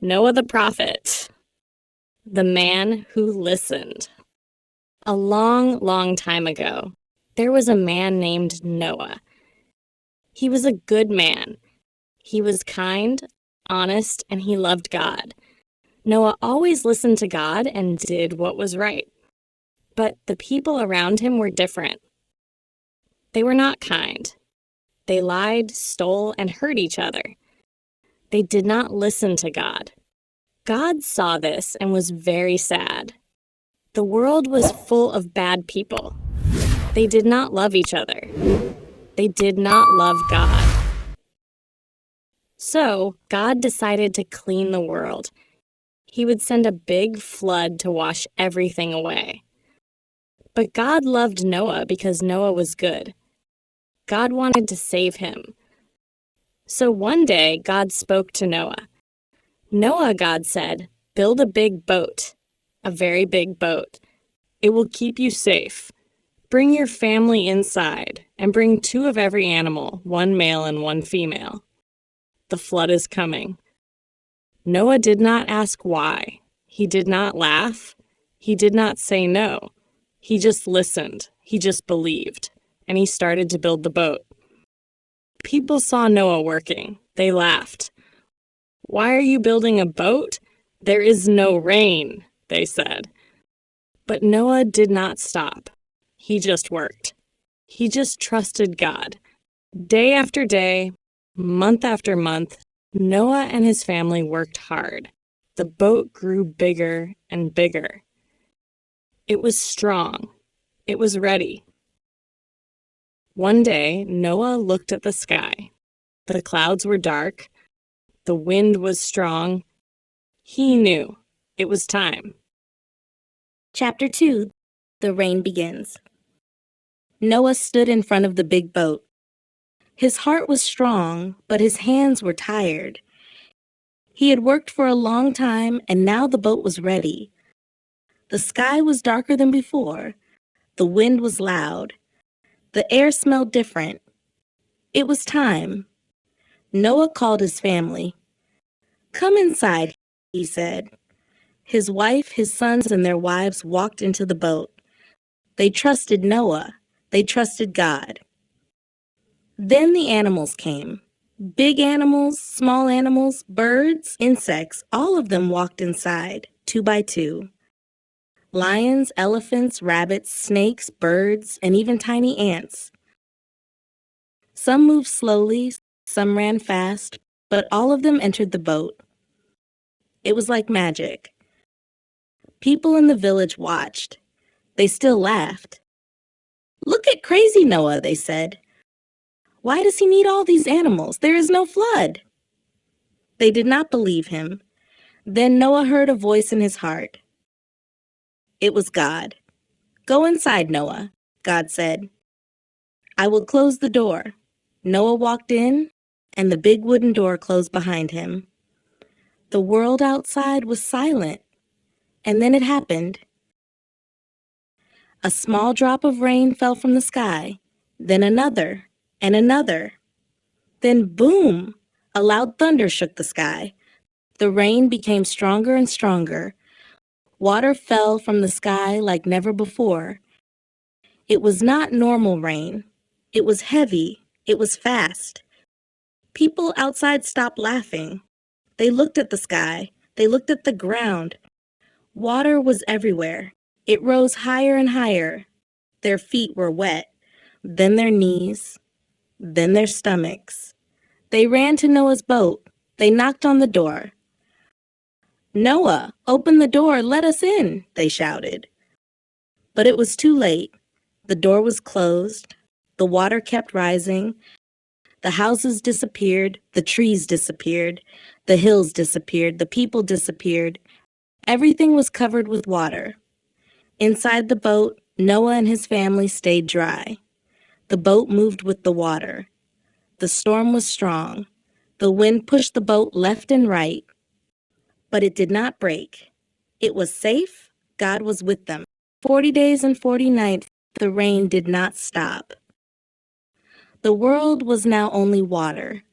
Noah the prophet, the man who listened. A long, long time ago, there was a man named Noah. He was a good man. He was kind, honest, and he loved God. Noah always listened to God and did what was right. But the people around him were different. They were not kind. They lied, stole, and hurt each other. They did not listen to God. God saw this and was very sad. The world was full of bad people. They did not love each other. They did not love God. So, God decided to clean the world. He would send a big flood to wash everything away. But God loved Noah because Noah was good. God wanted to save him. So one day, God spoke to Noah. Noah, God said, build a big boat, a very big boat. It will keep you safe. Bring your family inside and bring 2 of every animal, 1 male and 1 female. The flood is coming. Noah did not ask why. He did not laugh. He did not say no. He just listened. He just believed. And he started to build the boat. People saw Noah working. They laughed. "Why are you building a boat? There is no rain," they said. But Noah did not stop. He just worked. He just trusted God. Day after day, month after month, Noah and his family worked hard. The boat grew bigger and bigger. It was strong. It was ready. One day, Noah looked at the sky. The clouds were dark. The wind was strong. He knew it was time. Chapter 2. The Rain Begins. Noah stood in front of the big boat. His heart was strong, but his hands were tired. He had worked for a long time, and now the boat was ready. The sky was darker than before. The wind was loud. The air smelled different. It was time. Noah called his family. "Come inside," he said. His wife, his sons, and their wives walked into the boat. They trusted Noah. They trusted God. Then the animals came. Big animals, small animals, birds, insects, all of them walked inside, 2 by 2. Lions, elephants, rabbits, snakes, birds, and even tiny ants. Some moved slowly, some ran fast, but all of them entered the boat. It was like magic. People in the village watched. They still laughed. "Look at crazy Noah," they said. "Why does he need all these animals? There is no flood." They did not believe him. Then Noah heard a voice in his heart. It was God. "Go inside, Noah," God said. "I will close the door." Noah walked in, and the big wooden door closed behind him. The world outside was silent, and then it happened. A small drop of rain fell from the sky, then another, and another. Then boom! A loud thunder shook the sky. The rain became stronger and stronger. Water fell from the sky like never before. It was not normal rain. It was heavy. It was fast. People outside stopped laughing. They looked at the sky. They looked at the ground. Water was everywhere. It rose higher and higher. Their feet were wet, then their knees, then their stomachs. They ran to Noah's boat. They knocked on the door. "Noah, open the door, let us in," they shouted. But it was too late. The door was closed. The water kept rising. The houses disappeared. The trees disappeared. The hills disappeared. The people disappeared. Everything was covered with water. Inside the boat, Noah and his family stayed dry. The boat moved with the water. The storm was strong. The wind pushed the boat left and right. But it did not break. It was safe. God was with them. 40 days and 40 nights, the rain did not stop. The world was now only water.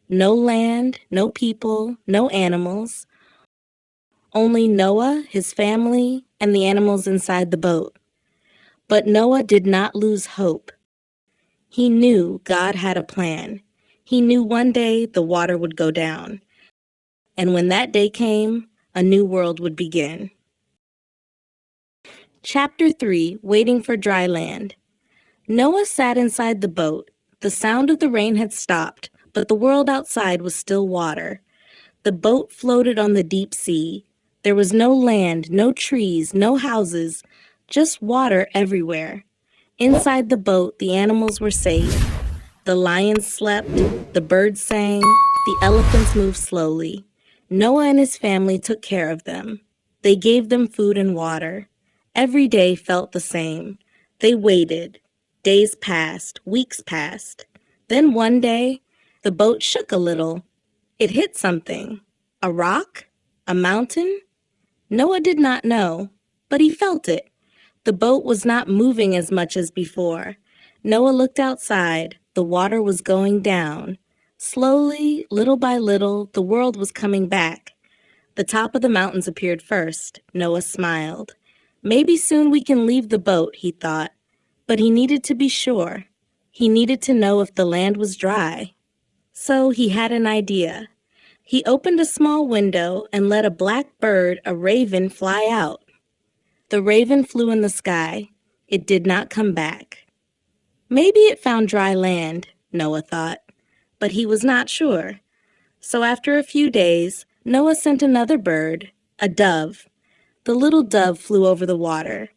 No land, no people, no animals. Only Noah, his family, and the animals inside the boat. But Noah did not lose hope. He knew God had a plan. He knew one day the water would go down. And when that day came, a new world would begin. Chapter 3, Waiting for Dry Land. Noah sat inside the boat. The sound of the rain had stopped, but the world outside was still water. The boat floated on the deep sea. There was no land, no trees, no houses, just water everywhere. Inside the boat, the animals were safe. The lions slept, the birds sang, the elephants moved slowly. Noah and his family took care of them. They gave them food and water. Every day felt the same. They waited. Days passed, weeks passed. Then one day, the boat shook a little. It hit something. A rock? A mountain? Noah did not know, but he felt it. The boat was not moving as much as before. Noah looked outside. The water was going down. Slowly, little by little, the world was coming back. The top of the mountains appeared first. Noah smiled. Maybe soon we can leave the boat, he thought. But he needed to be sure. He needed to know if the land was dry. So he had an idea. He opened a small window and let a black bird, a raven, fly out. The raven flew in the sky. It did not come back. Maybe it found dry land, Noah thought, but he was not sure. So after a few days, Noah sent another bird, a dove. The little dove flew over the water.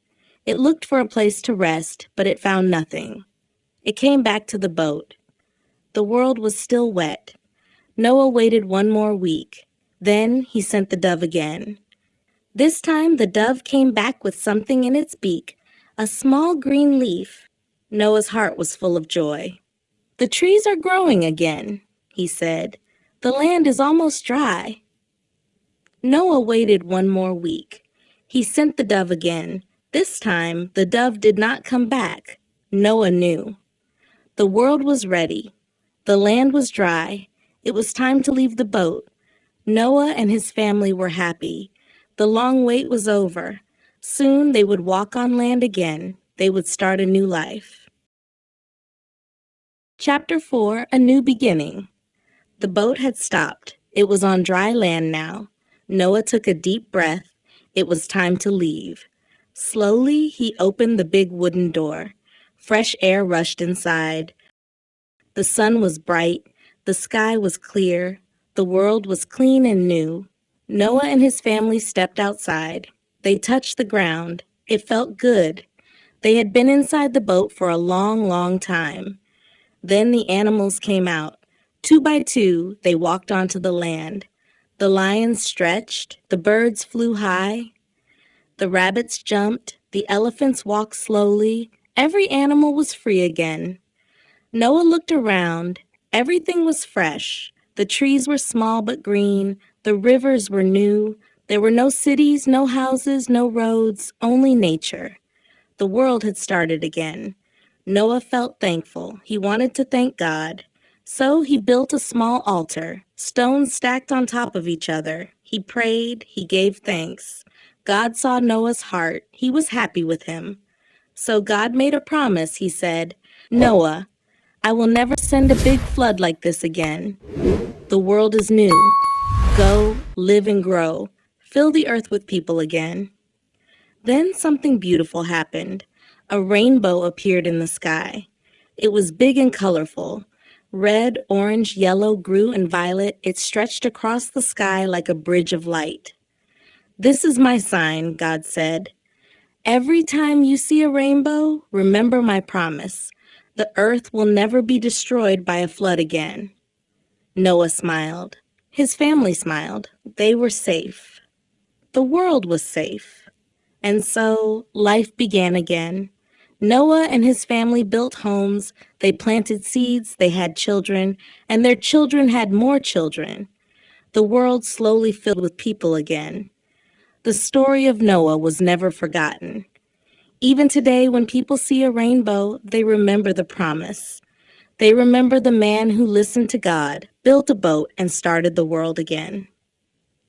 It looked for a place to rest, but it found nothing. It came back to the boat. The world was still wet. Noah waited one more week. Then he sent the dove again. This time the dove came back with something in its beak, a small green leaf. Noah's heart was full of joy. "The trees are growing again," he said. "The land is almost dry." Noah waited one more week. He sent the dove again. This time the dove did not come back. Noah knew. The world was ready. The land was dry. It was time to leave the boat. Noah and his family were happy. The long wait was over. Soon they would walk on land again. They would start a new life. Chapter 4, A New Beginning. The boat had stopped. It was on dry land now. Noah took a deep breath. It was time to leave. Slowly, he opened the big wooden door. Fresh air rushed inside. The sun was bright. The sky was clear. The world was clean and new. Noah and his family stepped outside. They touched the ground. It felt good. They had been inside the boat for a long, long time. Then the animals came out. 2 by 2, they walked onto the land. The lions stretched. The birds flew high. The rabbits jumped. The elephants walked slowly. Every animal was free again. Noah looked around. Everything was fresh. The trees were small but green. The rivers were new. There were no cities, no houses, no roads, only nature. The world had started again. Noah felt thankful. He wanted to thank God. So he built a small altar, stones stacked on top of each other. He prayed. He gave thanks. God saw Noah's heart. He was happy with him. So God made a promise. He said, "Noah, I will never send a big flood like this again. The world is new. Go, live and grow. Fill the earth with people again." Then something beautiful happened. A rainbow appeared in the sky. It was big and colorful. Red, orange, yellow, blue, and violet, it stretched across the sky like a bridge of light. "This is my sign," God said. "Every time you see a rainbow, remember my promise. The earth will never be destroyed by a flood again." Noah smiled. His family smiled. They were safe. The world was safe. And so life began again. Noah and his family built homes. They planted seeds. They had children. And their children had more children. The world slowly filled with people again. The story of Noah was never forgotten. Even today, when people see a rainbow, they remember the promise. They remember the man who listened to God, built a boat, and started the world again.